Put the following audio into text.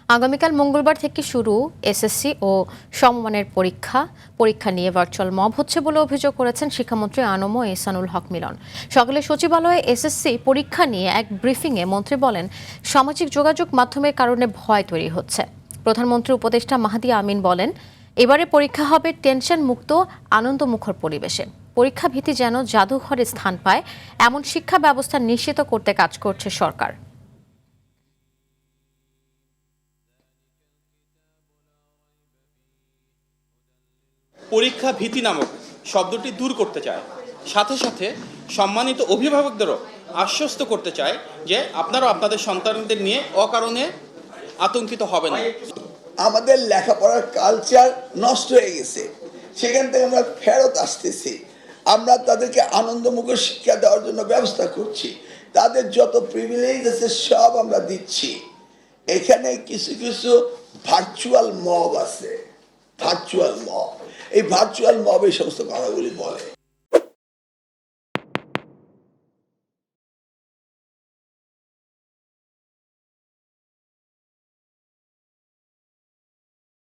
আগামীকাল মঙ্গলবার থেকে শুরু এসএসসি ও সমমানের পরীক্ষা নিয়ে ভার্চুয়াল মব হচ্ছে বলে অভিযোগ করেছেন শিক্ষামন্ত্রী আনম ও এহসানুল হক মিলন। সকালে সচিবালয়ে এসএসসি পরীক্ষা নিয়ে এক ব্রিফিংয়ে মন্ত্রী বলেন, সামাজিক যোগাযোগ মাধ্যমের কারণে ভয় তৈরি হচ্ছে। প্রধানমন্ত্রী উপদেষ্টা মাহাদি আমিন বলেন, এবারে পরীক্ষা হবে টেনশন মুক্ত আনন্দমুখর পরিবেশে। পরীক্ষা ভীতি যেন জাদুঘরে স্থান পায় এমন শিক্ষা ব্যবস্থা নিশ্চিত করতে কাজ করছে সরকার। পরীক্ষা ভীতি নামক শব্দটি দূর করতে চায়, সাথে সাথে সম্মানিত অভিভাবকদেরও আশ্বস্ত করতে চায় যে আপনারাও আপনাদের সন্তানদের নিয়ে অকারণে আতঙ্কিত হবে না। আমাদের লেখাপড়ার কালচার নষ্ট হয়ে গেছে, সেখান থেকে আমরা ফেরত আসতেছি। আমরা তাদেরকে আনন্দমুখর শিক্ষা দেওয়ার জন্য ব্যবস্থা করছি, তাদের যত প্রিভিলেজ আছে সব আমরা দিচ্ছি। এখানে কিছু কিছু ভার্চুয়াল মব আছে, ভার্চুয়াল মব, এই ভার্চুয়াল মব এই সমস্ত কথাগুলি বলে।